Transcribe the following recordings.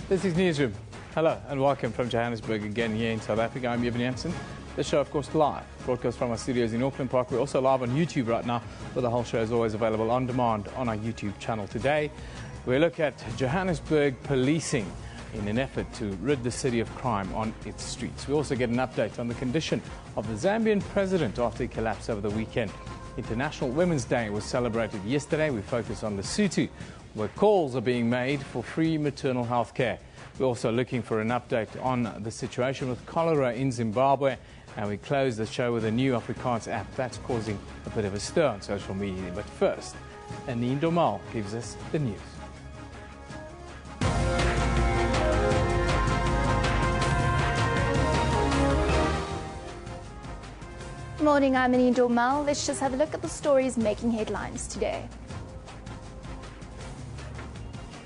This is Newsroom. Hello and welcome from Johannesburg again here in South Africa. I'm Evan Jansen. The show, of course, live, broadcast from our studios in Auckland Park. We're also live on YouTube right now, where the whole show is always available on demand on our YouTube channel. Today, we look at Johannesburg policing in an effort to rid the city of crime on its streets. We also get an update on the condition of the Zambian president after he collapsed over the weekend. International Women's Day was celebrated yesterday. We focus on Lesotho, where calls are being made for free maternal health care. We're also looking for an update on the situation with cholera in Zimbabwe, and we close the show with a new Afrikaans app that's causing a bit of a stir on social media. But first, Anine Domal gives us the news. Morning, I'm Anine Domal. Let's just have a look at the stories making headlines today.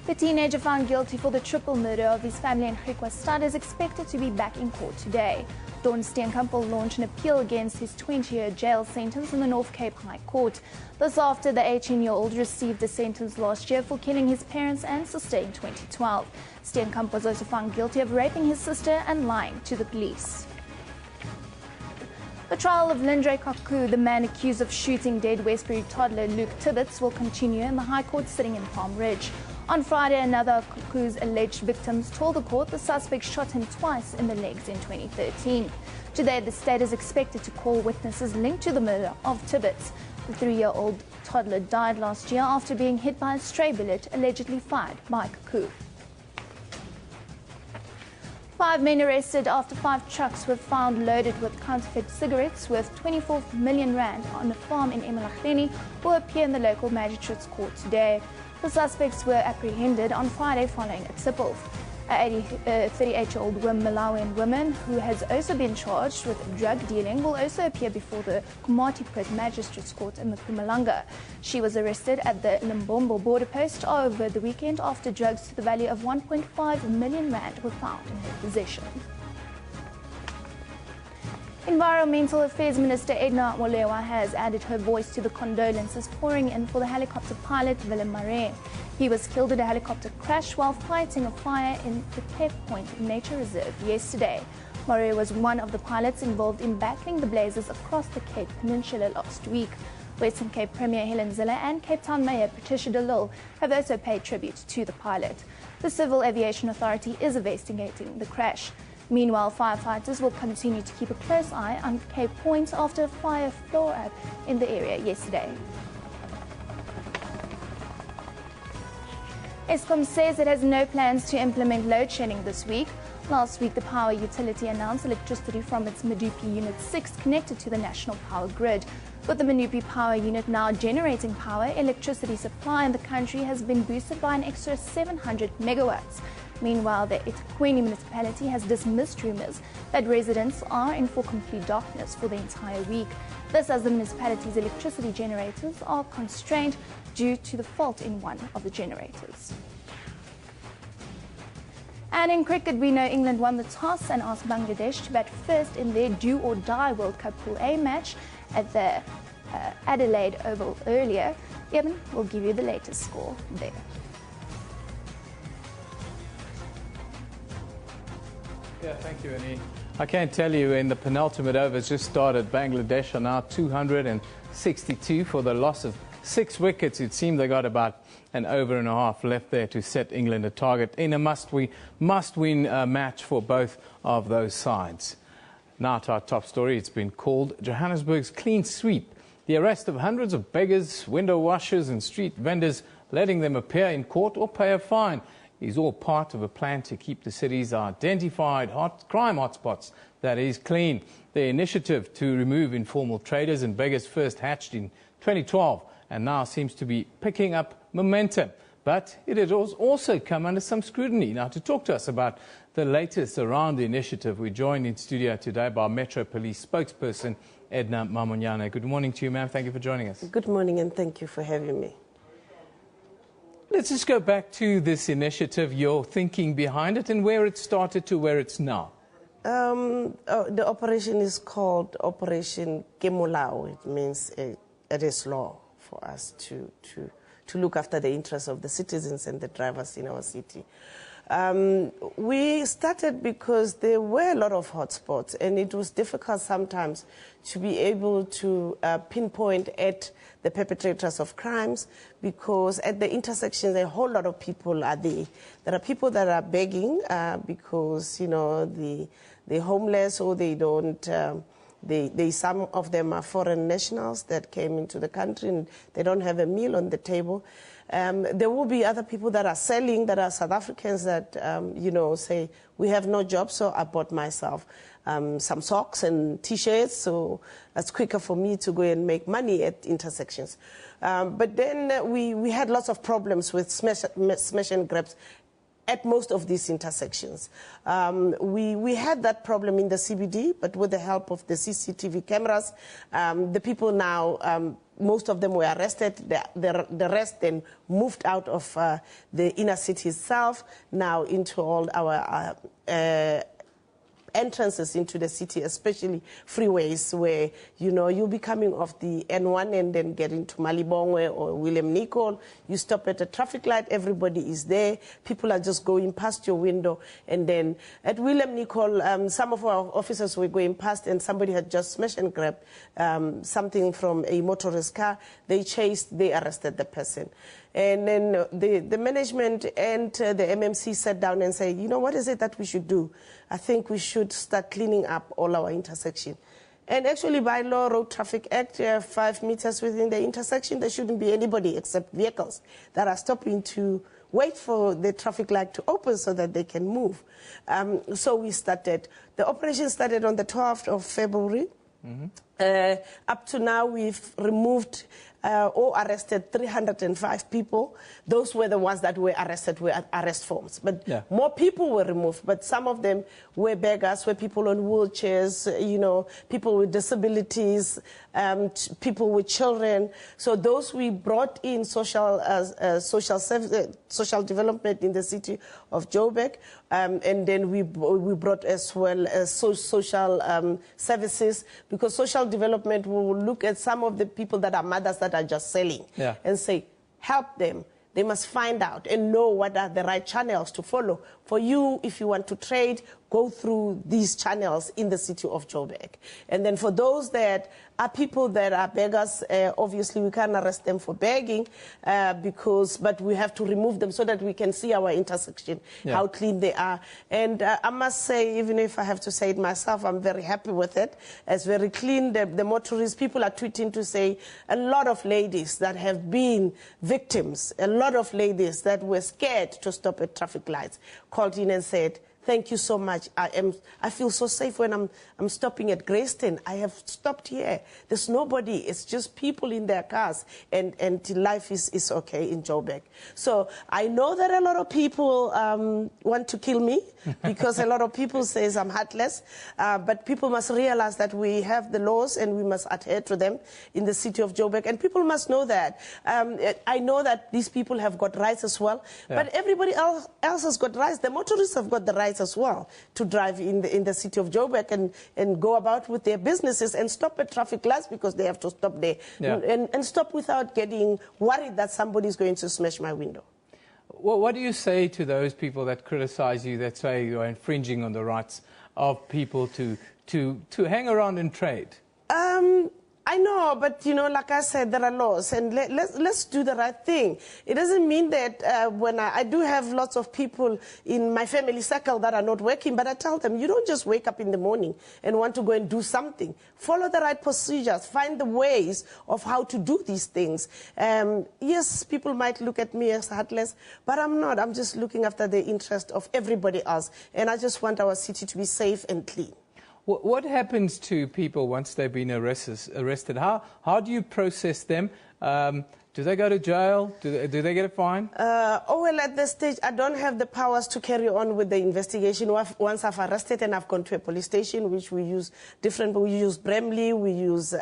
The teenager found guilty for the triple murder of his family in Griquastad is expected to be back in court today. Dawn Steenkamp will launch an appeal against his 20-year jail sentence in the North Cape High Court. This after the 18-year-old received the sentence last year for killing his parents and sister in 2012. Steenkamp was also found guilty of raping his sister and lying to the police. The trial of Lindray Kaku, the man accused of shooting dead Westbury toddler Luke Tibbetts, will continue in the High Court sitting in Palm Ridge. On Friday, another of Kaku's alleged victims told the court the suspect shot him twice in the legs in 2013. Today, the state is expected to call witnesses linked to the murder of Tibbetts. The 3-year-old toddler died last year after being hit by a stray bullet allegedly fired by Kaku. 5 men arrested after 5 trucks were found loaded with counterfeit cigarettes worth 24 million rand on a farm in Emalahleni will appear in the local magistrate's court today. The suspects were apprehended on Friday following a tip-off. A 38-year-old Malawian woman who has also been charged with drug dealing will also appear before the Komatipoort Magistrates Court in Mpumalanga. She was arrested at the Limbombo border post over the weekend after drugs to the value of 1.5 million rand were found in her possession. Environmental Affairs Minister Edna Molewa has added her voice to the condolences pouring in for the helicopter pilot Willem Maree. He was killed in a helicopter crash while fighting a fire in the Cape Point Nature Reserve yesterday. Maree was one of the pilots involved in battling the blazes across the Cape Peninsula last week. Western Cape Premier Helen Zille and Cape Town Mayor Patricia de Lille have also paid tribute to the pilot. The Civil Aviation Authority is investigating the crash. Meanwhile, firefighters will continue to keep a close eye on Cape Point after a fire flared up in the area yesterday. Eskom says it has no plans to implement load shedding this week. Last week, the power utility announced electricity from its Medupi Unit 6 connected to the national power grid. With the Medupi power unit now generating power, electricity supply in the country has been boosted by an extra 700 megawatts. Meanwhile, the eThekwini municipality has dismissed rumours that residents are in for complete darkness for the entire week. This as the municipality's electricity generators are constrained due to the fault in one of the generators. And in cricket, we know England won the toss and asked Bangladesh to bat first in their do-or-die World Cup Pool A match at the Adelaide Oval earlier. Evan will give you the latest score there. Yeah, thank you, Annie. I can't tell you, in the penultimate overs just started, Bangladesh are now 262 for the loss of 6 wickets. It seemed they got about an over and a half left there to set England a target in a must-win match for both of those sides. Now to our top story. It's been called Johannesburg's clean sweep. The arrest of hundreds of beggars, window washers and street vendors, letting them appear in court or pay a fine, is all part of a plan to keep the city's identified crime hotspots, that is, clean. The initiative to remove informal traders and beggars first hatched in 2012 and now seems to be picking up momentum. But it has also come under some scrutiny. Now, to talk to us about the latest around the initiative, we're joined in studio today by Metro Police spokesperson Edna Mamonyane. Good morning to you, ma'am. Thank you for joining us. Good morning, and thank you for having me. Let's just go back to this initiative, your thinking behind it, and where it started to where it's now. The operation is called Operation Kemolao. It means it is law for us to look after the interests of the citizens and the drivers in our city. We started because there were a lot of hotspots, and it was difficult sometimes to be able to pinpoint at the perpetrators of crimes, because at the intersections a whole lot of people are there. There are people that are begging because, you know, they're homeless, or they don't. Some of them are foreign nationals that came into the country and they don't have a meal on the table. There will be other people that are selling, that are South Africans that, you know, say, we have no job, so I bought myself some socks and T-shirts, so that's quicker for me to go and make money at intersections. But then we had lots of problems with smash and grabs at most of these intersections. We had that problem in the CBD, but with the help of the CCTV cameras, the people now, most of them were arrested. The rest then moved out of the inner city itself, now into all our entrances into the city, especially freeways where, you know, you'll be coming off the N1 and then get into Malibongwe or William Nicol. You stop at a traffic light, everybody is there. People are just going past your window. And then at William Nicol, some of our officers were going past and somebody had just smashed and grabbed something from a motorist car. They chased, they arrested the person. And then the management and the MMC sat down and said, you know, what is it that we should do? I think we should start cleaning up all our intersections. And actually, by law, Road Traffic Act, 5 meters within the intersection, there shouldn't be anybody except vehicles that are stopping to wait for the traffic light to open so that they can move. So we started. The operation started on the 12th of February. Mm-hmm. Up to now, we've removed or arrested 305 people. Those were the ones that were arrested with arrest forms. But more people were removed. But some of them were beggars, were people on wheelchairs, you know, people with disabilities, people with children. So those we brought in social development in the city of Joburg. And then we brought as well as social services, because social development will look at some of the people that are mothers that are just selling and say, help them. They must find out and know what are the right channels to follow. For you, if you want to trade, go through these channels in the city of Joburg. And then for those that are people that are beggars, obviously we can't arrest them for begging, but we have to remove them so that we can see our intersection, how clean they are. And I must say, even if I have to say it myself, I'm very happy with it. It's very clean. The motorists, people are tweeting to say a lot of ladies that have been victims, a lot of ladies that were scared to stop at traffic lights, called in and said, thank you so much. I feel so safe when I'm stopping at Greyston. I have stopped here. There's nobody. It's just people in their cars, and life is okay in Joburg. So I know that a lot of people want to kill me because a lot of people say I'm heartless. But people must realize that we have the laws and we must adhere to them in the city of Joburg. And people must know that. I know that these people have got rights as well, but everybody else has got rights. The motorists have got the rights as well to drive in the city of Joburg and go about with their businesses and stop at traffic lights because they have to stop there and stop without getting worried that somebody is going to smash my window. Well, what do you say to those people that criticize you, that say you are infringing on the rights of people to hang around and trade? I know, but, you know, like I said, there are laws, and let's do the right thing. It doesn't mean that when I do have lots of people in my family circle that are not working, but I tell them, you don't just wake up in the morning and want to go and do something. Follow the right procedures. Find the ways of how to do these things. Yes, people might look at me as heartless, but I'm not. I'm just looking after the interest of everybody else, and I just want our city to be safe and clean. What happens to people once they've been arrested? How do you process them Do they go to jail? Do they get a fine? Well, at this stage, I don't have the powers to carry on with the investigation. Once I've arrested and I've gone to a police station, which we use we use Bramley, we use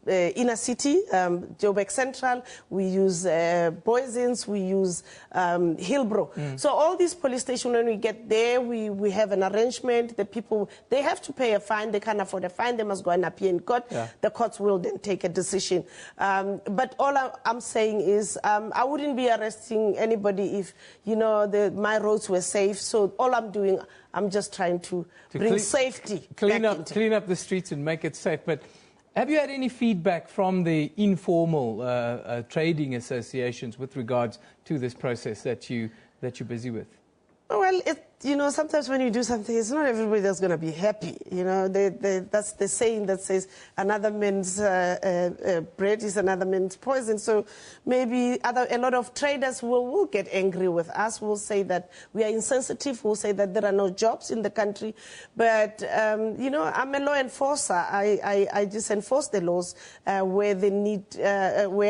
the inner city, Joburg Central, we use Boysens, we use Hillbrow. So all these police stations, when we get there, we have an arrangement. The people, they have to pay a fine. They can't afford a fine. They must go and appear in court. Yeah. The courts will then take a decision. But all I'm saying is I wouldn't be arresting anybody if, my roads were safe. So all I'm doing, I'm just trying to bring safety. Clean up the streets and make it safe. But have you had any feedback from the informal trading associations with regards to this process that you're busy with? Well, sometimes when you do something, it's not everybody that's going to be happy. That's the saying that says another man's bread is another man's poison. So maybe a lot of traders will get angry with us. Will say that we are insensitive. Will say that there are no jobs in the country. But, I'm a law enforcer. I just enforce the laws where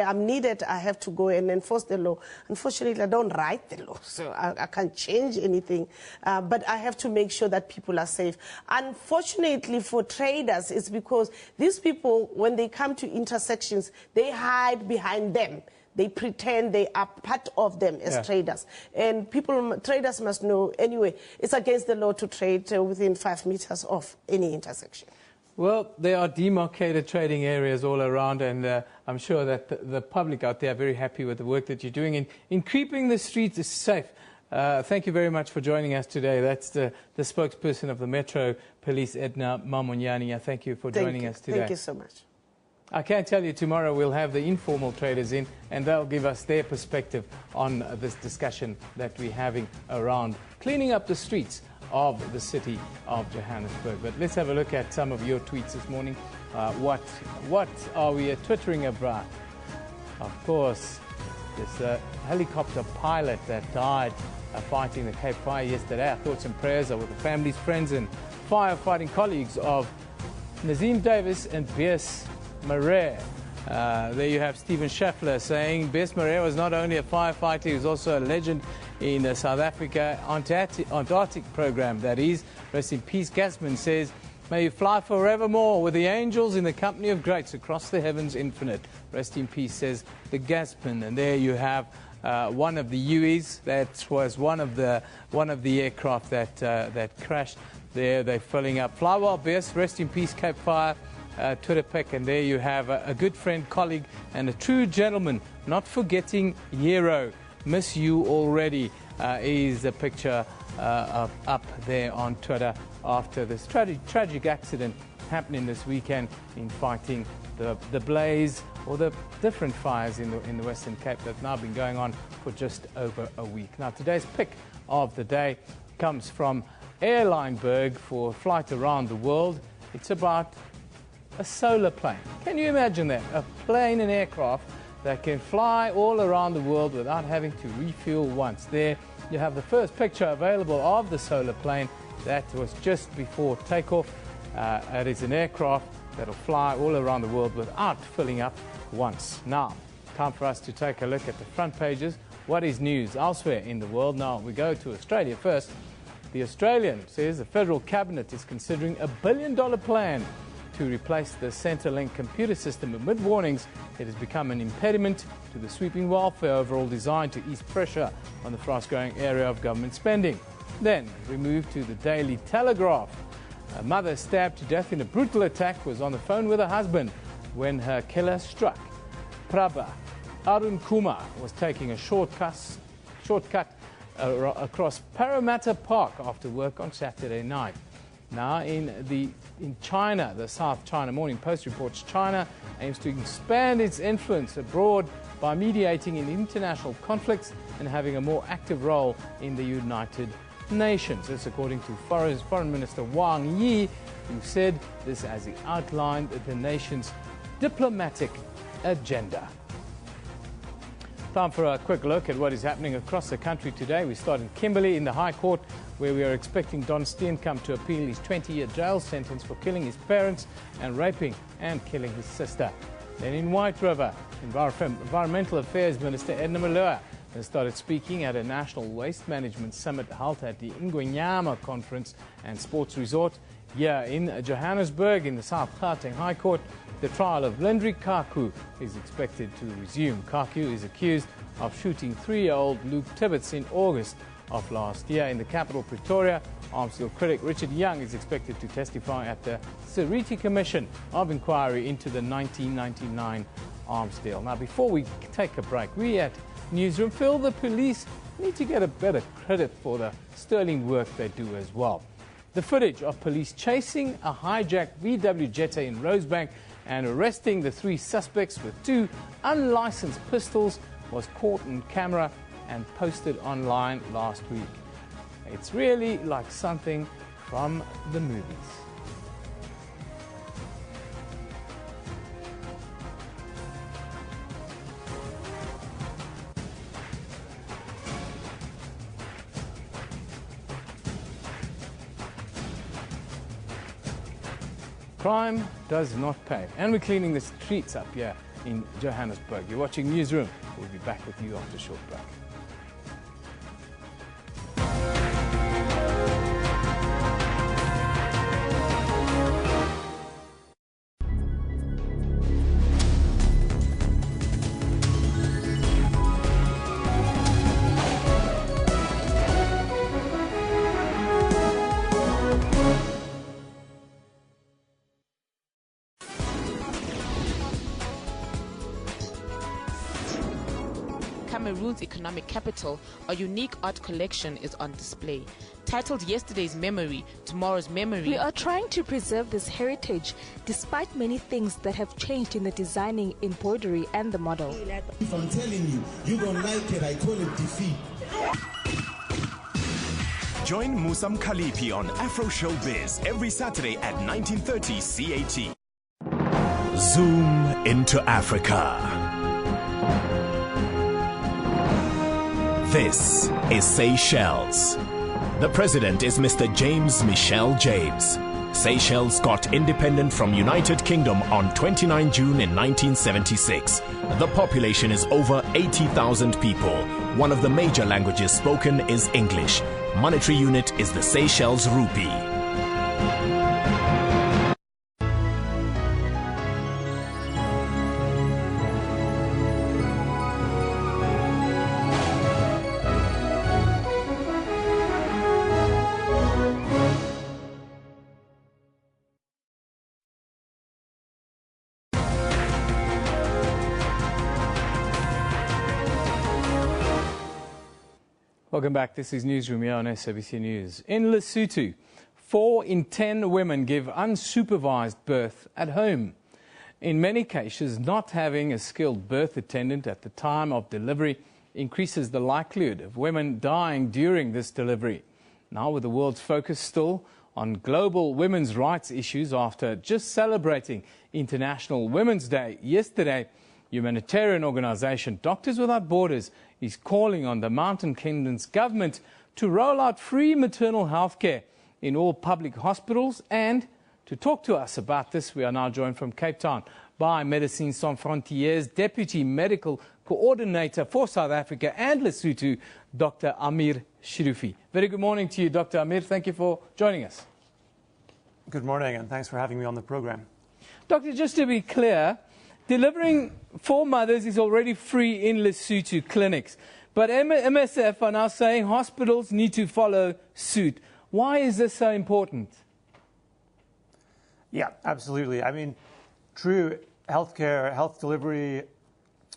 I'm needed. I have to go and enforce the law. Unfortunately, I don't write the law, so I can't change anything. But I have to make sure that people are safe. Unfortunately for traders, it's because these people, when they come to intersections, they hide behind them. They pretend they are part of them as traders. And traders must know, anyway, it's against the law to trade within 5 meters of any intersection. Well, there are demarcated trading areas all around, and I'm sure that the public out there are very happy with the work that you're doing in keeping the streets safe. Thank you very much for joining us today. That's the spokesperson of the Metro Police, Edna Mamonyani. Thank you for joining us today. Thank you so much. I can tell you tomorrow we'll have the informal traders in, and they'll give us their perspective on this discussion that we're having around cleaning up the streets of the city of Johannesburg. But let's have a look at some of your tweets this morning. What are we twittering about? Of course, this helicopter pilot that died fighting the Cape Fire yesterday. Our thoughts and prayers are with the families, friends and firefighting colleagues of Nazim Davis and Bess Marais. There you have Stephen Schaffler saying Bess Marais was not only a firefighter, he was also a legend in the South Africa Antarctic program. That is, rest in peace. Gasman says, may you fly forevermore with the angels in the company of greats across the heavens infinite. Rest in peace, says the Gasman. And there you have one of the UEs. That was one of the aircraft that crashed. There they're filling up. Fly well, Bess. Rest in peace, Cape Fire. Twitter pic, and there you have a good friend, colleague, and a true gentleman. Not forgetting Hero. Miss you already is the picture up there on Twitter after this tragic accident happening this weekend in fighting the blaze or the different fires in the Western Cape that have now been going on for just over a week. Now, today's pick of the day comes from Airlineberg for a flight around the world. It's about a solar plane. Can you imagine that? A plane, an aircraft that can fly all around the world without having to refuel once. There you have the first picture available of the solar plane. That was just before takeoff. It is an aircraft that will fly all around the world without filling up once. Now, time for us to take a look at the front pages. What is news elsewhere in the world? Now, we go to Australia first. The Australian says the federal cabinet is considering $1 billion plan to replace the Centrelink computer system amid warnings it has become an impediment to the sweeping welfare overall designed to ease pressure on the fast-growing area of government spending. Then we move to the Daily Telegraph. A mother stabbed to death in a brutal attack was on the phone with her husband when her killer struck. Prabha Arun Kumar was taking a shortcut across Parramatta Park after work on Saturday night. Now, in China, the South China Morning Post reports China aims to expand its influence abroad by mediating in international conflicts and having a more active role in the United Nations. This according to Foreign Minister Wang Yi, who said this as he outlined the nation's diplomatic agenda. Time for a quick look at what is happening across the country today. We start in Kimberley in the High Court, where we are expecting Don Steenkamp to appeal his 20-year jail sentence for killing his parents and raping and killing his sister. Then in White River, Environmental Affairs Minister Edna Malua has started speaking at a National Waste Management Summit held at the Ingwenyama Conference and Sports Resort. Here in Johannesburg, in the South Gauteng High Court, the trial of Lindri Kaku is expected to resume. Kaku is accused of shooting 3-year-old Luke Tibbets in August of last year. In the capital, Pretoria, arms deal critic Richard Young is expected to testify at the Seriti Commission of Inquiry into the 1999 arms deal. Now, before we take a break, we at Newsroom feel the police need to get a better credit for the sterling work they do as well. The footage of police chasing a hijacked VW Jetta in Rosebank and arresting the 3 suspects with 2 unlicensed pistols was caught on camera and posted online last week. It's really like something from the movies. Crime does not pay. And we're cleaning the streets up here in Johannesburg. You're watching Newsroom. We'll be back with you after a short break. Cameroon's economic capital, a unique art collection is on display. Titled Yesterday's Memory, Tomorrow's Memory. We are trying to preserve this heritage despite many things that have changed in the designing, embroidery and the model. If I'm telling you, you don't like it, I call it defeat. Join Musam Khalipi on Afro Showbiz every Saturday at 19:30 CAT. Zoom into Africa. This is Seychelles. The president is Mr. James Michel James. Seychelles got independent from United Kingdom on 29 June in 1976. The population is over 80,000 people. One of the major languages spoken is English. Monetary unit is the Seychelles rupee. Welcome back. This is Newsroom here on SABC News. In Lesotho, 4 in 10 women give unsupervised birth at home. In many cases, not having a skilled birth attendant at the time of delivery increases the likelihood of women dying during this delivery. Now, with the world's focus still on global women's rights issues after just celebrating International Women's Day yesterday, humanitarian organization Doctors Without Borders is calling on the Mountain Kingdom's government to roll out free maternal health care in all public hospitals. And to talk to us about this, we are now joined from Cape Town by Médecins Sans Frontières Deputy Medical Coordinator for South Africa and Lesotho, Dr. Amir Shrufi. Very good morning to you, Dr. Amir. Thank you for joining us. Good morning, and thanks for having me on the program. Doctor, just to be clear, delivering for mothers is already free in Lesotho clinics. But MSF are now saying hospitals need to follow suit. Why is this so important? Yeah, absolutely. I mean, true, health delivery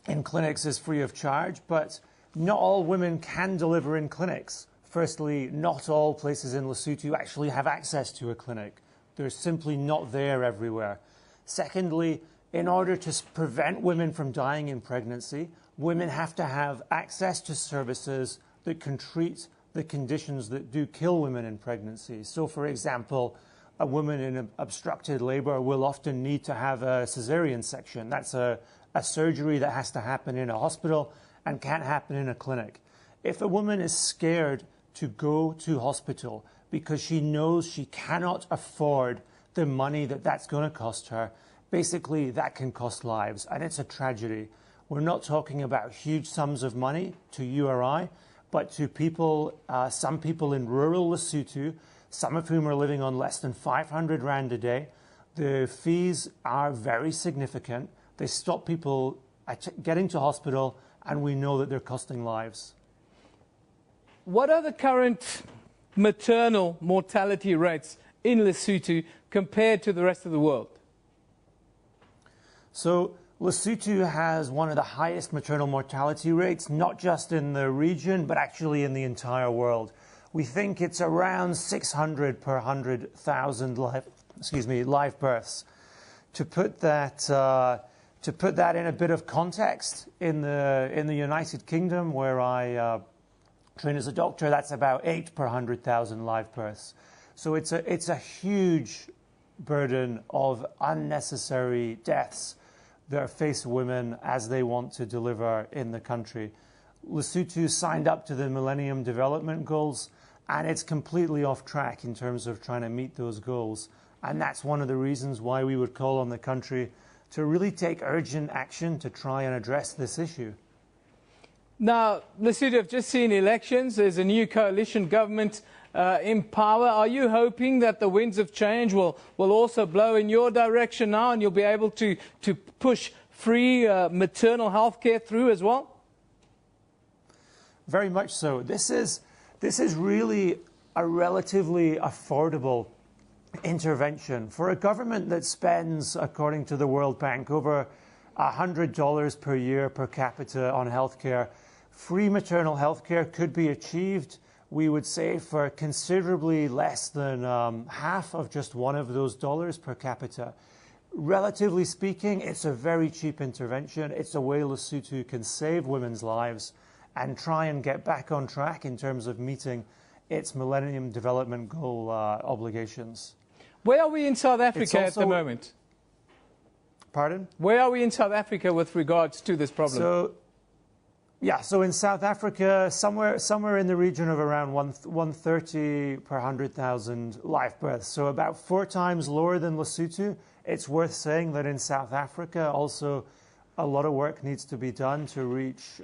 in clinics is free of charge, but not all women can deliver in clinics. Firstly, not all places in Lesotho actually have access to a clinic. They're simply not there everywhere. Secondly, in order to prevent women from dying in pregnancy, women have to have access to services that can treat the conditions that do kill women in pregnancy. So, for example, a woman in obstructed labor will often need to have a cesarean section. That's a surgery that has to happen in a hospital and can't happen in a clinic. If a woman is scared to go to hospital because she knows she cannot afford the money that's going to cost her, basically that can cost lives, and it's a tragedy. We're not talking about huge sums of money to you or I, but to people, some people in rural Lesotho, some of whom are living on less than 500 Rand a day. The fees are very significant. They stop people getting to hospital, and we know that they're costing lives. What are the current maternal mortality rates in Lesotho compared to the rest of the world? So Lesotho has one of the highest maternal mortality rates, not just in the region, but actually in the entire world. We think it's around 600 per 100,000 live births. To put that in a bit of context, in the United Kingdom, where I train as a doctor, that's about 8 per 100,000 live births. So it's a huge burden of unnecessary deaths that face women as they want to deliver in the country. Lesotho signed up to the Millennium Development Goals, and it's completely off track in terms of trying to meet those goals. And that's one of the reasons why we would call on the country to really take urgent action to try and address this issue. Now, Lesotho have just seen elections. There's a new coalition government in power. Are you hoping that the winds of change will also blow in your direction now, and you'll be able to push free maternal health care through as well? Very much so. This is really a relatively affordable intervention for a government that spends, according to the World Bank, over $100 per year per capita on healthcare. Free maternal healthcare could be achieved, we would say, for considerably less than half of just one of those dollars per capita. Relatively speaking, it's a very cheap intervention. It's a way Lesotho can save women's lives and try and get back on track in terms of meeting its Millennium Development Goal obligations. Where are we in South Africa at the moment? Pardon? Where are we in South Africa with regards to this problem? So in South Africa, somewhere in the region of around 130 per 100,000 live births. So about 4 times lower than Lesotho. It's worth saying that in South Africa also a lot of work needs to be done to reach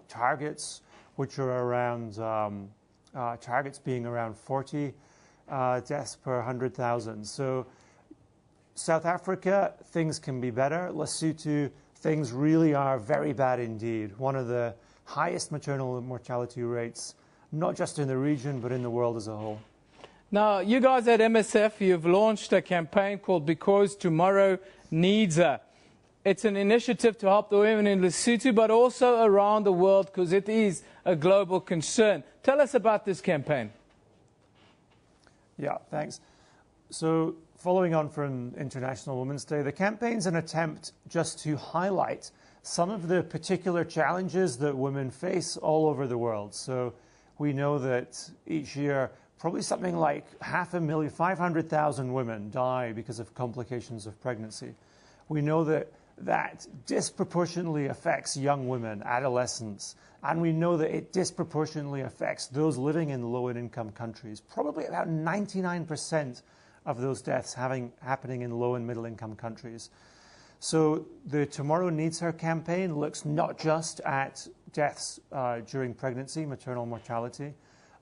targets, which are around targets being around 40 deaths per 100,000. So South Africa, things can be better. Lesotho, things really are very bad indeed. One of the highest maternal mortality rates, not just in the region, but in the world as a whole. Now, you guys at MSF, you've launched a campaign called Because Tomorrow Needs Her. It's an initiative to help the women in Lesotho, but also around the world, because it is a global concern. Tell us about this campaign. Yeah, thanks. So, following on from International Women's Day, the campaign's an attempt just to highlight some of the particular challenges that women face all over the world. So we know that each year probably something like 500,000 women die because of complications of pregnancy. We know that disproportionately affects young women, adolescents, and we know that it disproportionately affects those living in low-income countries. Probably about 99% of those deaths happening in low and middle income countries. So the Tomorrow Needs Her campaign looks not just at deaths during pregnancy, maternal mortality,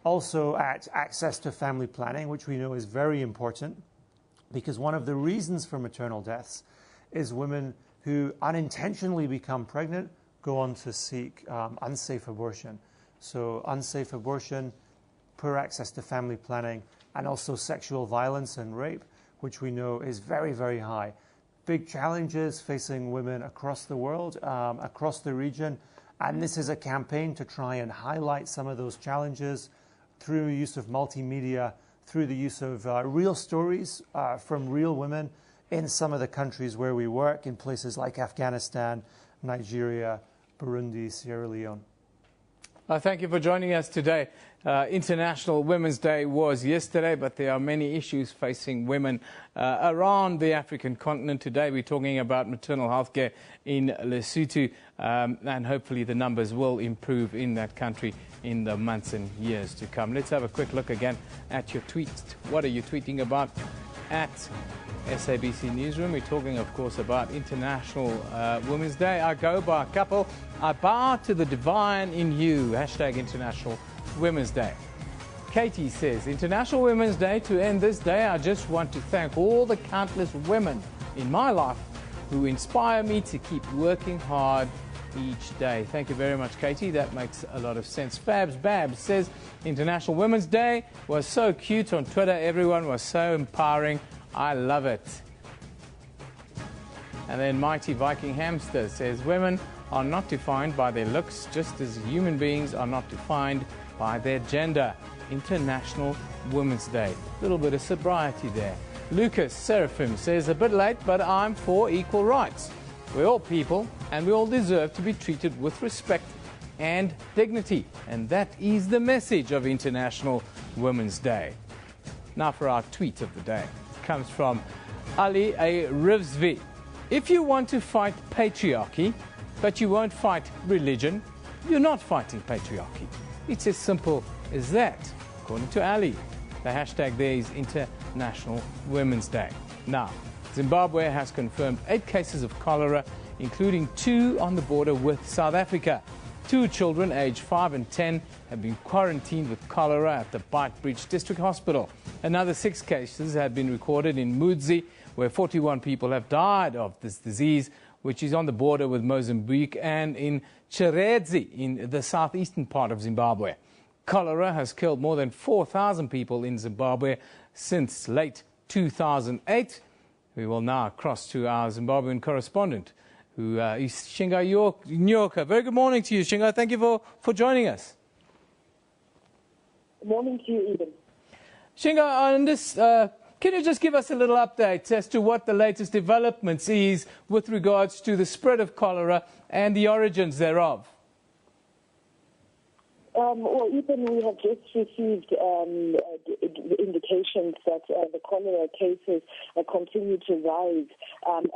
also at access to family planning, which we know is very important, because one of the reasons for maternal deaths is women who unintentionally become pregnant go on to seek unsafe abortion. So unsafe abortion, poor access to family planning, and also sexual violence and rape, which we know is very, very high. Big challenges facing women across the world, across the region, and this is a campaign to try and highlight some of those challenges through use of multimedia, through the use of real stories from real women in some of the countries where we work, in places like Afghanistan, Nigeria, Burundi, Sierra Leone. Thank you for joining us today. International Women's Day was yesterday, but there are many issues facing women around the African continent. Today we're talking about maternal health care in Lesotho, and hopefully the numbers will improve in that country in the months and years to come. Let's have a quick look again at your tweets. What are you tweeting about? At SABC Newsroom. We're talking, of course, about International Women's Day. I go by a couple. I bow to the divine in you. Hashtag International Women's Day. Katie says, International Women's Day. To end this day, I just want to thank all the countless women in my life who inspire me to keep working hard each day. Thank you very much, Katie. That makes a lot of sense. Fabs Babs says, International Women's Day was so cute on Twitter. Everyone was so empowering. I love it. And then Mighty Viking Hamster says, women are not defined by their looks, just as human beings are not defined by their gender. International Women's Day. A little bit of sobriety there. Lucas Seraphim says, a bit late, but I'm for equal rights. We're all people, and we all deserve to be treated with respect and dignity. And that is the message of International Women's Day. Now for our tweet of the day. It comes from Ali A. Rivsvi. If you want to fight patriarchy, but you won't fight religion, you're not fighting patriarchy. It's as simple as that, according to Ali. The hashtag there is International Women's Day. Now, Zimbabwe has confirmed 8 cases of cholera, including 2 on the border with South Africa. 2 children aged 5 and 10 have been quarantined with cholera at the Beitbridge District Hospital. Another 6 cases have been recorded in Mudzi, where 41 people have died of this disease, which is on the border with Mozambique, and in Chiredzi, in the southeastern part of Zimbabwe. Cholera has killed more than 4,000 people in Zimbabwe since late 2008. We will now cross to our Zimbabwean correspondent, who is Shinga Nyoka. Very good morning to you, Shinga. Thank you for joining us. Good morning to you, Eden. Shinga, on this, can you just give us a little update as to what the latest developments is with regards to the spread of cholera and the origins thereof? Well, Ethan, we have just received indications that the cholera cases continue to rise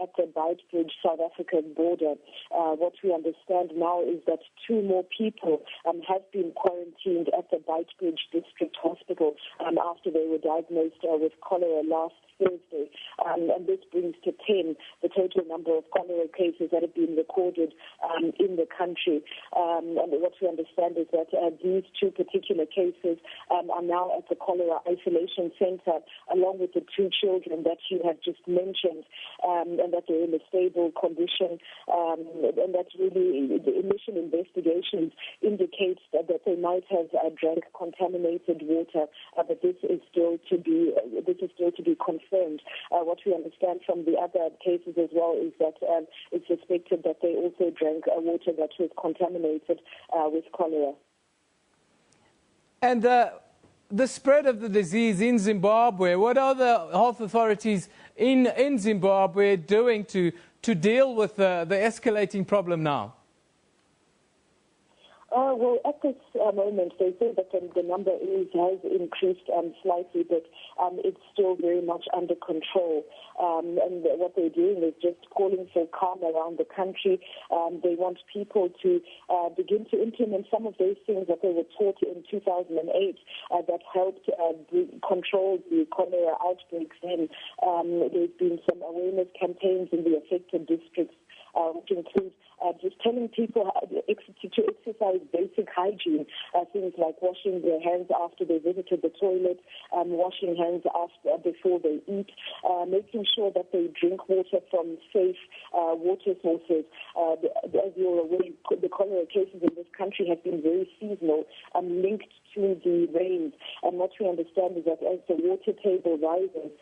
at the Beitbridge South African border. What we understand now is that 2 more people have been quarantined at the Beitbridge District Hospital after they were diagnosed with cholera last Thursday. And this brings to 10 the total number of cholera cases that have been recorded in the country. And what we understand is that these 2 particular cases are now at the cholera isolation center, along with the 2 children that you have just mentioned, and that they're in a stable condition. And that's really the initial investigations indicate that they might have drank contaminated water, but this is still to be confirmed. What we understand from the other cases as well is that it's suspected that they also drank water that was contaminated with cholera. And the spread of the disease in Zimbabwe, what are the health authorities in Zimbabwe doing to deal with the escalating problem now? Well, at this moment, they say that the number has increased slightly, but it's still very much under control. And what they're doing is just calling for calm around the country. They want people to begin to implement some of those things that they were taught in 2008 that helped control the cholera outbreaks. And there's been some awareness campaigns in the affected districts, which include just telling people to exercise basic hygiene, things like washing their hands after they visited the toilet, washing hands before they eat, making sure that they drink water from safe water sources. As you're aware, the cholera cases in this country have been very seasonal, linked to the rains. And what we understand is that as the water table rises,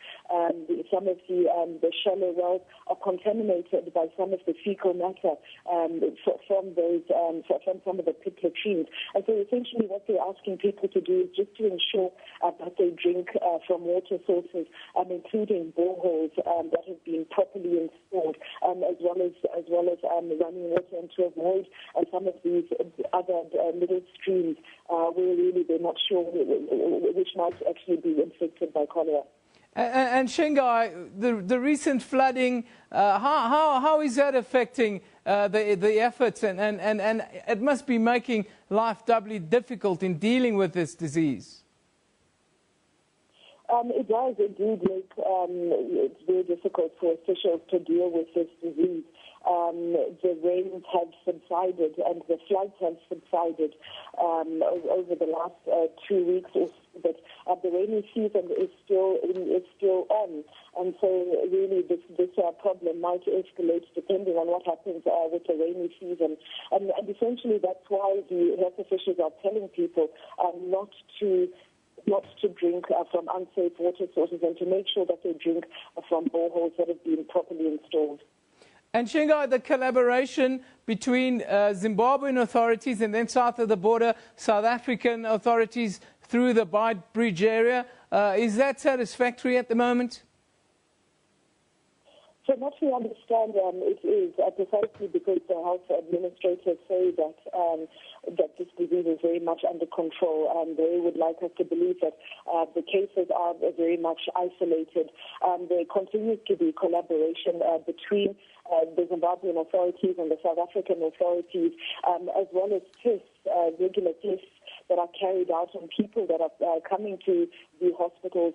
some of the shallow wells are contaminated by some of the fecal matter from some of the pit latrines. And so essentially what they're asking people to do is just to ensure that they drink from water sources, including boreholes that have been properly installed, as well as running water, and to avoid some of these other little streams where really they're not sure which might actually be infected by cholera. And Shingai, the recent flooding, how is that affecting the efforts? And it must be making life doubly difficult in dealing with this disease. It does indeed make it very difficult for officials to deal with this disease. The rains have subsided and the floods have subsided over the last 2 weeks or so, but the rainy season is still on, and so really this problem might escalate depending on what happens with the rainy season, and essentially that's why the health officials are telling people not to drink from unsafe water sources and to make sure that they drink from boreholes that have been properly installed. And Shingai, the collaboration between Zimbabwean authorities and then south of the border, South African authorities through the Bight Bridge area, is that satisfactory at the moment? From what we understand, it is precisely because the health administrators say that that this disease is very much under control, and they would like us to believe that the cases are very much isolated. There continues to be collaboration between the Zimbabwean authorities and the South African authorities, as well as tests, regular tests that are carried out on people that are coming to the hospitals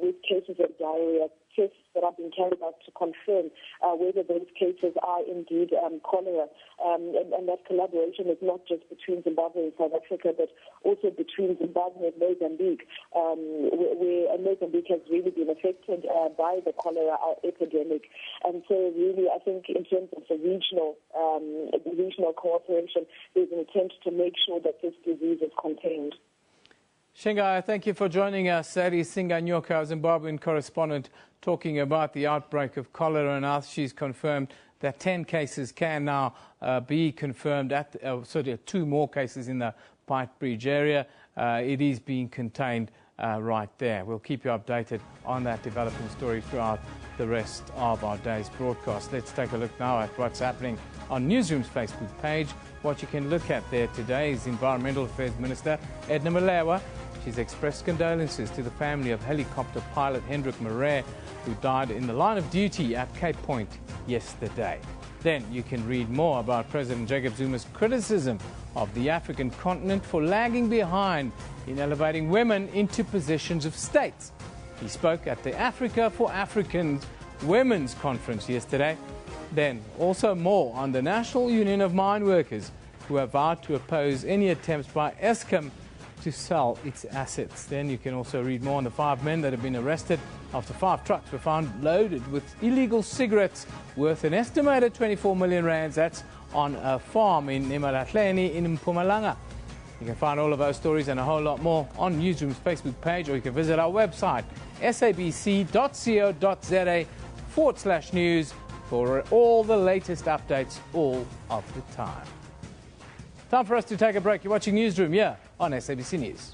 with cases of diarrhea, tests that are being carried out to confirm whether those cases are indeed cholera. And that collaboration is not just between Zimbabwe and South Africa, but also between Zimbabwe and Mozambique, where Mozambique has really been affected by the cholera epidemic. And so really, I think in terms of the regional cooperation, there's an attempt to make sure that this disease is contained. Shingai, thank you for joining us. That is Singanyoka, our Zimbabwean correspondent, talking about the outbreak of cholera, and now she's confirmed that 10 cases can now be confirmed, sorry, 2 more cases in the Bight Bridge area. It is being contained right there. We'll keep you updated on that developing story throughout the rest of our day's broadcast. Let's take a look now at what's happening on Newsroom's Facebook page. What you can look at there today is Environmental Affairs Minister Edna Malewa. She's expressed condolences to the family of helicopter pilot Hendrik Marais, who died in the line of duty at Cape Point yesterday. Then you can read more about President Jacob Zuma's criticism of the African continent for lagging behind in elevating women into positions of state. He spoke at the Africa for Africans Women's Conference yesterday. Then also more on the National Union of Mine Workers, who have vowed to oppose any attempts by Eskom to sell its assets. Then you can also read more on the 5 men that have been arrested after 5 trucks were found loaded with illegal cigarettes worth an estimated 24 million rands. That's on a farm in Imalahleni in Mpumalanga. You can find all of those stories and a whole lot more on Newsroom's Facebook page, or you can visit our website, sabc.co.za/news, for all the latest updates all of the time. Time for us to take a break. You're watching Newsroom here on SABC News.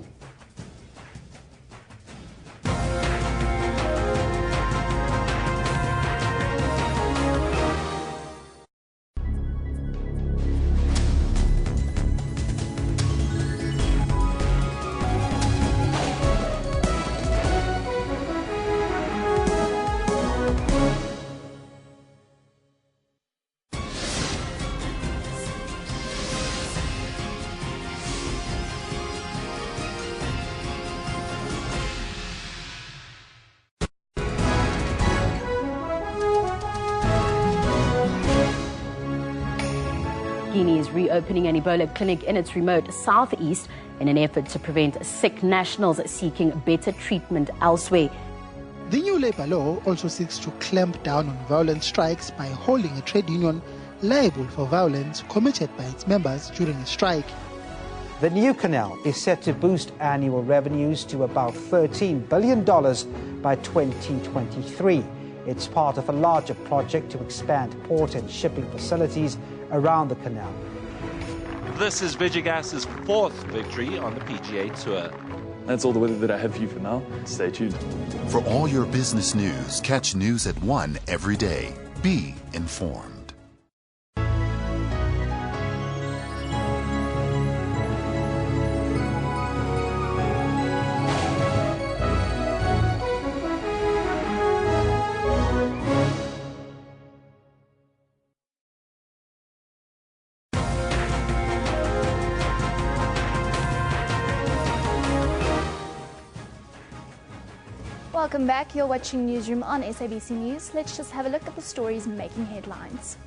Guinea is reopening an Ebola clinic in its remote southeast in an effort to prevent sick nationals seeking better treatment elsewhere. The new labor law also seeks to clamp down on violent strikes by holding a trade union liable for violence committed by its members during a strike. The new canal is set to boost annual revenues to about $13 billion by 2023. It's part of a larger project to expand port and shipping facilities around the canal. This is Vigigas's 4th victory on the PGA Tour. That's all the weather that I have for you for now. Stay tuned. For all your business news, catch news at 1 every day. Be informed. Welcome back. You're watching Newsroom on SABC News. Let's just have a look at the stories making headlines.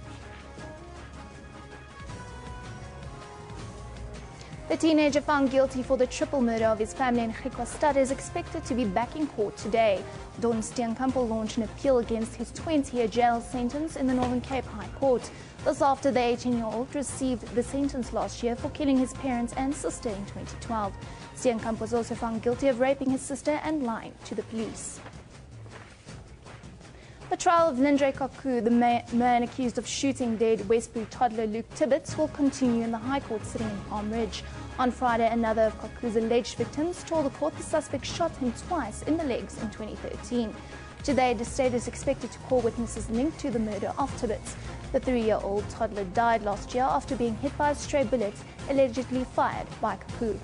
The teenager found guilty for the triple murder of his family in Hikwastad is expected to be back in court today. Don Steenkamp launched an appeal against his 20-year jail sentence in the Northern Cape High Court. This after the 18-year-old received the sentence last year for killing his parents and sister in 2012. Steenkamp was also found guilty of raping his sister and lying to the police. The trial of Lindre Kaku, the man accused of shooting dead Westbury toddler Luke Tibbetts, will continue in the High Court sitting in Palm Ridge. On Friday, another of Kaku's alleged victims told the court the suspect shot him twice in the legs in 2013. Today, the state is expected to call witnesses linked to the murder of Tibbetts. The 3-year-old toddler died last year after being hit by a stray bullet allegedly fired by Kaku.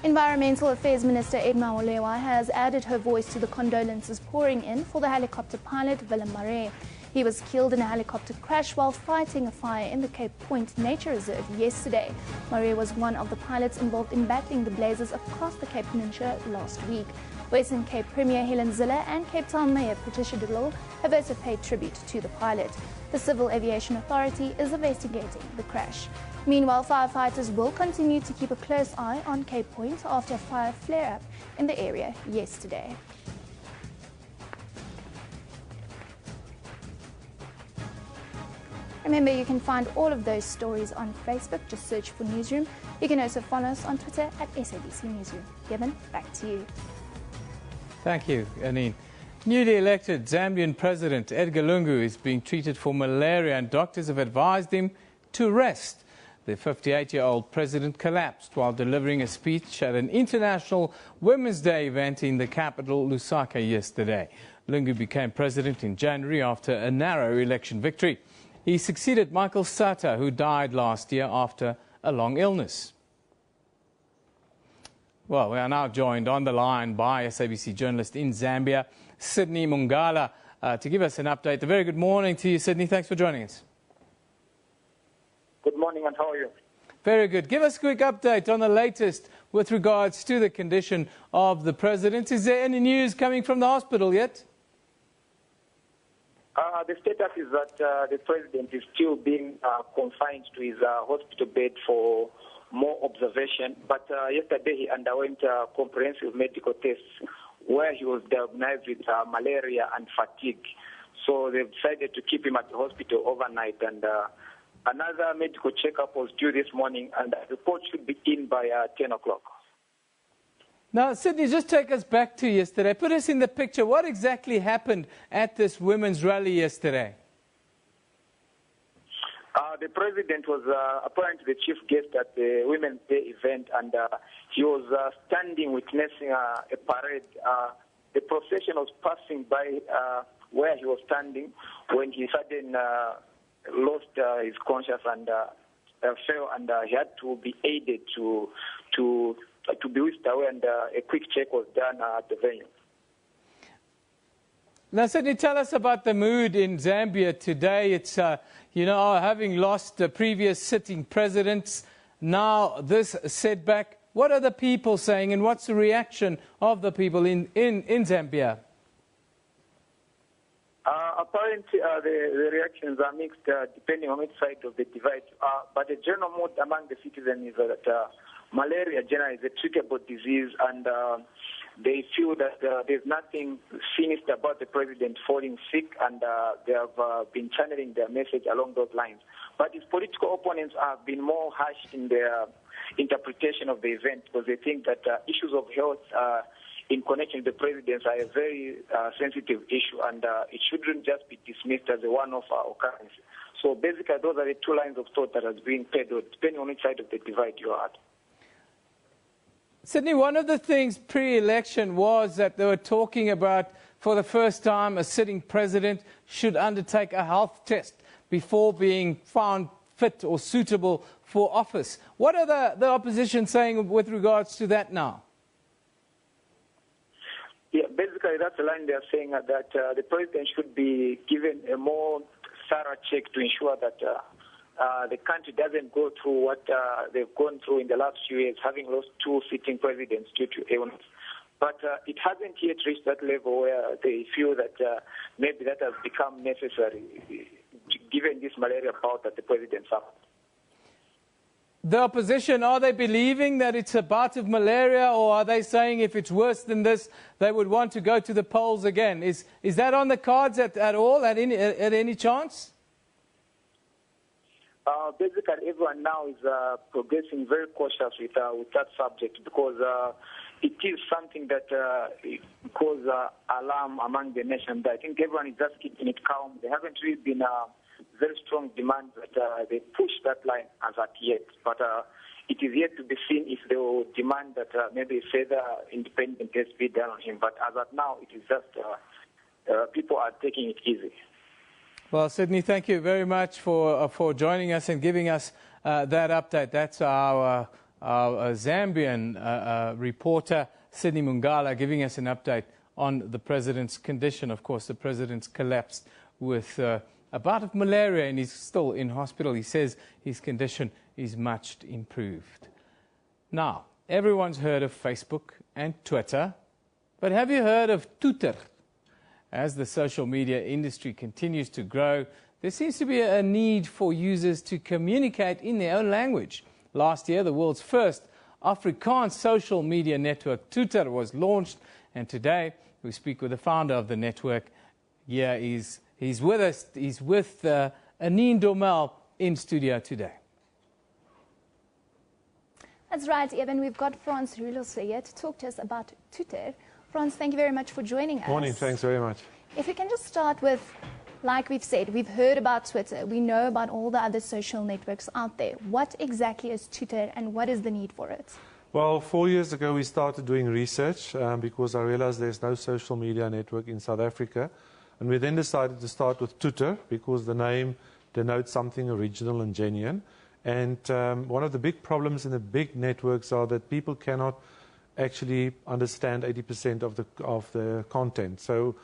Environmental Affairs Minister Edma Molewa has added her voice to the condolences pouring in for the helicopter pilot Willem Maree. He was killed in a helicopter crash while fighting a fire in the Cape Point Nature Reserve yesterday. Maree was one of the pilots involved in battling the blazes across the Cape Peninsula last week. Western Cape Premier Helen Zille and Cape Town Mayor Patricia de Lille have also paid tribute to the pilot. The Civil Aviation Authority is investigating the crash. Meanwhile, firefighters will continue to keep a close eye on Cape Point after a fire flare-up in the area yesterday. Remember, you can find all of those stories on Facebook. Just search for Newsroom. You can also follow us on Twitter at SABC Newsroom. Kevin, back to you. Thank you, Anine. Newly elected Zambian President Edgar Lungu is being treated for malaria and doctors have advised him to rest. The 58-year-old president collapsed while delivering a speech at an International Women's Day event in the capital, Lusaka, yesterday. Lungu became president in January after a narrow election victory. He succeeded Michael Sata, who died last year after a long illness. Well, we are now joined on the line by SABC journalist in Zambia, Sydney Mungala, to give us an update. A very good morning to you, Sydney. Thanks for joining us. Good morning, and how are you? Very good. Give us a quick update on the latest with regards to the condition of the president. Is there any news coming from the hospital yet? The status is that the president is still being confined to his hospital bed for more observation. But yesterday he underwent comprehensive medical tests where he was diagnosed with malaria and fatigue. So they've decided to keep him at the hospital overnight. And another medical checkup was due this morning, and the report should be in by 10 o'clock. Now, Sydney, just take us back to yesterday. Put us in the picture. What exactly happened at this women's rally yesterday? The president was apparently the chief guest at the Women's Day event, and he was standing witnessing a parade. The procession was passing by where he was standing when he suddenly lost his conscience and fell, and he had to be aided to be whisked away, and a quick check was done at the venue. Now, Sydney, tell us about the mood in Zambia today. It's, having lost the previous sitting presidents, now this setback. What are the people saying, and what's the reaction of the people in Zambia? Apparently, the reactions are mixed, depending on which side of the divide. But the general mood among the citizens is that malaria generally is a treatable disease, and they feel that there's nothing sinister about the president falling sick, and they have been channeling their message along those lines. But his political opponents have been more harsh in their interpretation of the event, because they think that issues of health in connection with the presidency are a very sensitive issue, and it shouldn't just be dismissed as a one-off occurrence. So basically, those are the two lines of thought that has been peddled, depending on which side of the divide you are at. Sydney, one of the things pre-election was that they were talking about, for the first time, a sitting president should undertake a health test before being found fit or suitable for office. What are the opposition saying with regards to that now? Yeah, basically that's the line they're saying, that the president should be given a more thorough check to ensure that the country doesn't go through what they've gone through in the last few years, having lost 2 sitting presidents due to illness. But it hasn't yet reached that level where they feel that maybe that has become necessary, given this malaria bout that the president suffered. The opposition, are they believing that it's a bout of malaria, or are they saying if it's worse than this, they would want to go to the polls again? Is that on the cards at all, at any chance? Basically, everyone now is progressing very cautious with that subject, because it is something that causes alarm among the nation. But I think everyone is just keeping it calm. There haven't really been very strong demands that they push that line as at yet. But it is yet to be seen if they will demand that maybe further independent tests be done on him. But as at now, it is just people are taking it easy. Well, Sydney, thank you very much for joining us and giving us that update. That's our Zambian reporter, Sydney Mungala, giving us an update on the president's condition. Of course, the president's collapsed with a bout of malaria and he's still in hospital. He says his condition is much improved. Now, everyone's heard of Facebook and Twitter, but have you heard of Twitter? As the social media industry continues to grow, there seems to be a need for users to communicate in their own language. Last year, the world's first Afrikaans social media network, Twitter, was launched, and today we speak with the founder of the network. Yeah, he's with us. He's with Anine Dormel in studio today. That's right, Evan. We've got Frans Rulos here to talk to us about Twitter. Frans, thank you very much for joining us. Morning, thanks very much. If we can just start with, like we've said, we've heard about Twitter. We know about all the other social networks out there. What exactly is Twitter and what is the need for it? Well, 4 years ago we started doing research because I realized there's no social media network in South Africa. And we then decided to start with Twitter because the name denotes something original and genuine. And one of the big problems in the big networks are that people cannot actually understand 80% of the content. So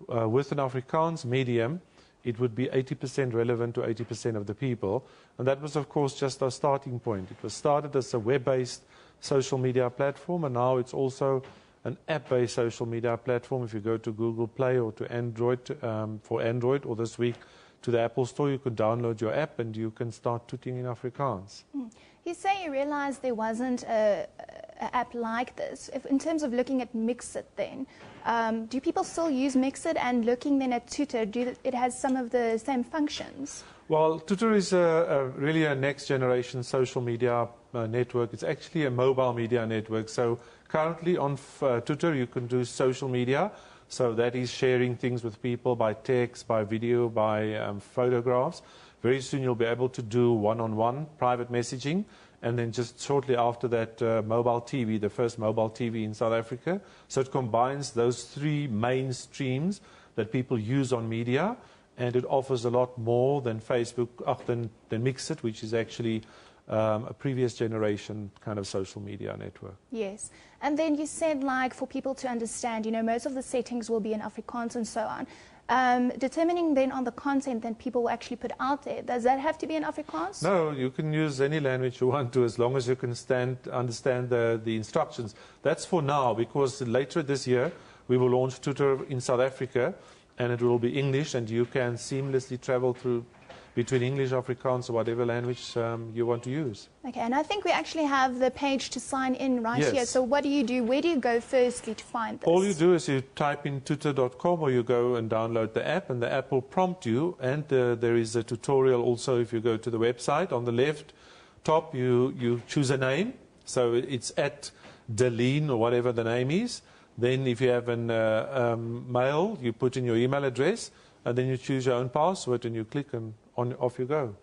with an Afrikaans medium, it would be 80% relevant to 80% of the people. And that was, of course, just our starting point. It was started as a web-based social media platform, and now it's also an app-based social media platform. If you go to Google Play or to Android, for Android, or this week to the Apple Store, you could download your app and you can start tweeting in Afrikaans. You say you realized there wasn't an app like this. In terms of looking at Mixit then, do people still use Mixit, and looking then at Twitter, it has some of the same functions? Well, Twitter is really a next generation social media network. It's actually a mobile media network. So currently on Twitter you can do social media. So that is sharing things with people by text, by video, by photographs. Very soon you'll be able to do one-on-one private messaging, and then just shortly after that mobile TV, the first mobile TV in South Africa. So it combines those three main streams that people use on media, and it offers a lot more than Facebook, than Mixit, which is actually a previous generation kind of social media network. Yes. And then you said, like, for people to understand, you know, most of the settings will be in Afrikaans and so on. Determining then on the content that people will actually put out there, does that have to be in Afrikaans? No, you can use any language you want to, as long as you can understand the instructions. That's for now, because later this year we will launch Twitter in South Africa, and it will be English, and you can seamlessly travel through between English, Afrikaans, or whatever language you want to use. Okay, and I think we actually have the page to sign in right Yes. here. So what do you do? Where do you go firstly to find this? All you do is you type in twitter.com, or you go and download the app, and the app will prompt you. And there is a tutorial also if you go to the website. On the left top, you choose a name. So it's at Deline, or whatever the name is. Then if you have a mail, you put in your email address, and then you choose your own password, and you click, and off you go.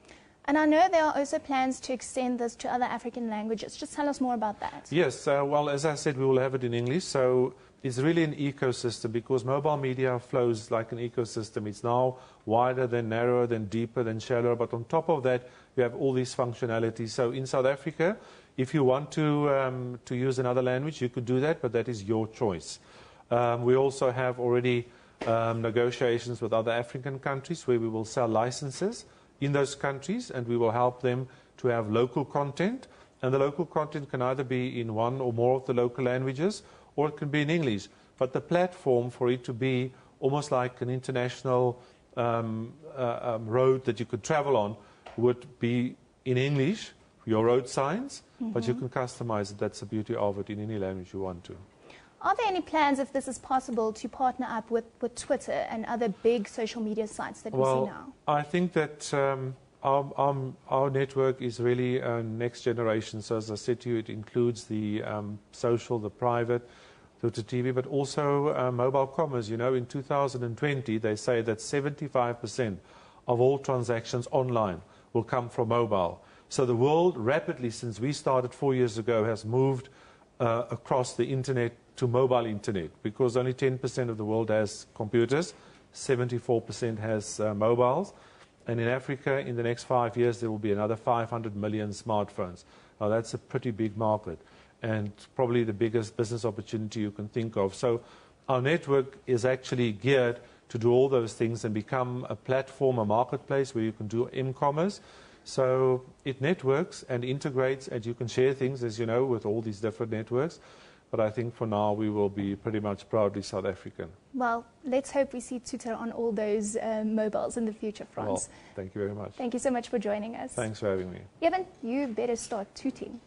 And I know there are also plans to extend this to other African languages. Just tell us more about that. Yes, well, as I said, we will have it in English. So it's really an ecosystem, because mobile media flows like an ecosystem. It's now wider than narrower, than deeper, than shallower. But on top of that, you have all these functionalities. So in South Africa, if you want to use another language, you could do that, but that is your choice. We also have already negotiations with other African countries where we will sell licenses, in those countries, and we will help them to have local content. And the local content can either be in one or more of the local languages, or it can be in English. But the platform for it to be almost like an international road that you could travel on would be in English, your road signs, but you can customize it. That's the beauty of it in any language you want to. Are there any plans, if this is possible, to partner up with Twitter and other big social media sites that we see now? I think that our network is really next generation. So as I said to you, it includes the social, the private, the TV, but also mobile commerce. You know, in 2020, they say that 75% of all transactions online will come from mobile. So the world rapidly, since we started 4 years ago, has moved across the internet to mobile internet, because only 10% of the world has computers, 74% has mobiles. And in Africa, in the next 5 years, there will be another 500 million smartphones. Now, that's a pretty big market and probably the biggest business opportunity you can think of. So our network is actually geared to do all those things and become a platform, a marketplace where you can do m-commerce. So it networks and integrates, and you can share things, as you know, with all these different networks. But I think for now we will be pretty much proudly South African. Well, let's hope we see Twitter on all those mobiles in the future, Frans. Well, thank you very much. Thank you so much for joining us. Thanks for having me. Evan, you better start tooting.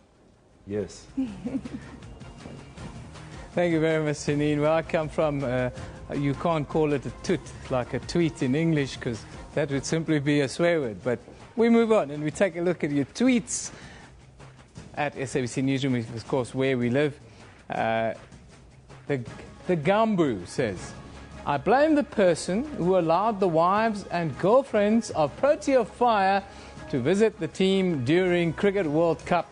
Yes. Thank you very much, Janine. Where I come from, you can't call it a toot like a tweet in English, because that would simply be a swear word. But we move on and we take a look at your tweets at SABC Newsroom, which is, of course, where we live. The Gambu says, I blame the person who allowed the wives and girlfriends of Protea Fire to visit the team during Cricket World Cup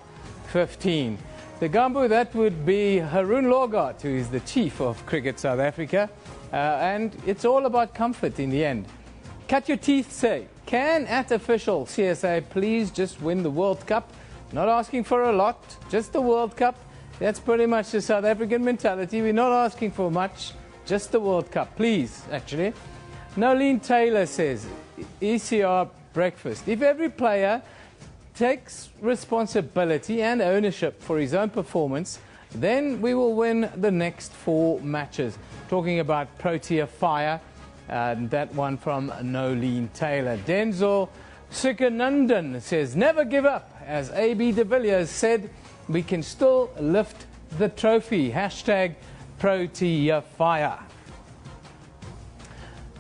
15. The Gambu, that would be Haroon Lorgat, who is the chief of Cricket South Africa. And it's all about comfort in the end. Cut Your Teeth say, can at official CSA please just win the World Cup? Not asking for a lot, just the World Cup. That's pretty much the South African mentality. We're not asking for much, just the World Cup, please, actually. Nolene Taylor says, ECR breakfast. If every player takes responsibility and ownership for his own performance, then we will win the next 4 matches. Talking about Protea Fire, that one from Nolene Taylor. Denzel Sukanandan says, never give up. As AB de Villiers said, we can still lift the trophy. Hashtag Protea Fire.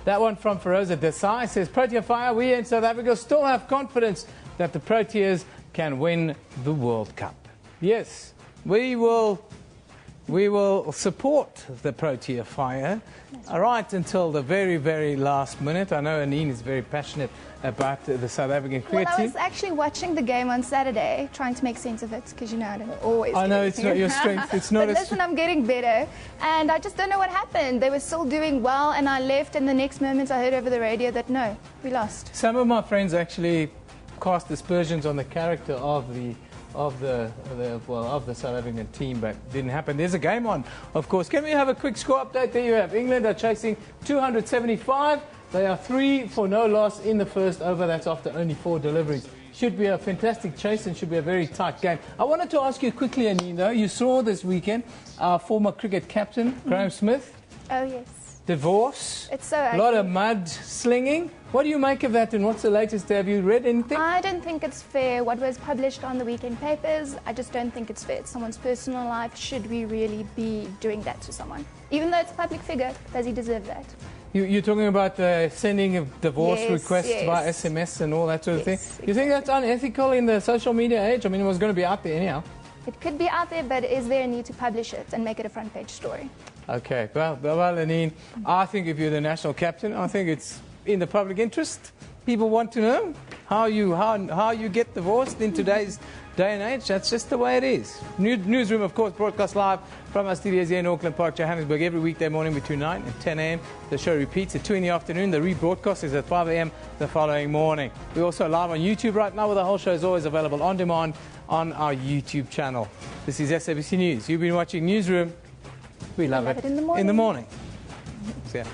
That one from Feroza Desai says, Protea Fire, we in South Africa still have confidence that the Proteas can win the World Cup. Yes, we will support the Protea Fire right until the very, very last minute. I know Anine is very passionate about the South African cricket team. Well, I was actually watching the game on Saturday, trying to make sense of it, because you know I don't always. I know it's not your strength. It's not. But listen, I'm getting better, and I just don't know what happened. They were still doing well, and I left, and the next moment I heard over the radio that no, we lost. Some of my friends actually cast aspersions on the character of the South African team, but didn't happen. There's a game on, of course. Can we have a quick score update? There you have. England are chasing 275. They are 3 for no loss in the first over. That's after only 4 deliveries. Should be a fantastic chase and should be a very tight game. I wanted to ask you quickly, Anine, though. You saw this weekend our former cricket captain, Graham Smith. Oh, yes. Divorce. It's so ugly. A lot of mud slinging. What do you make of that, and what's the latest? Have you read anything? I don't think it's fair. What was published on the weekend papers, I just don't think it's fair. It's someone's personal life. Should we really be doing that to someone? Even though it's a public figure, does he deserve that? You're talking about sending of divorce requests by SMS and all that sort of thing. You think that's unethical in the social media age? I mean, it was going to be out there anyhow. It could be out there, but is there a need to publish it and make it a front page story? Okay, well, Anine, I think if you're the national captain, I think it's in the public interest. People want to know how you get divorced in today's day and age. That's just the way it is. Newsroom, of course, broadcast live from our studios here in Auckland Park, Johannesburg, every weekday morning between 9 and 10 a.m. The show repeats at 2 in the afternoon. The rebroadcast is at 5 a.m. the following morning. We're also live on YouTube right now, where the whole show is always available on demand on our YouTube channel. This is SABC News. You've been watching Newsroom. We love it in the morning. Yeah.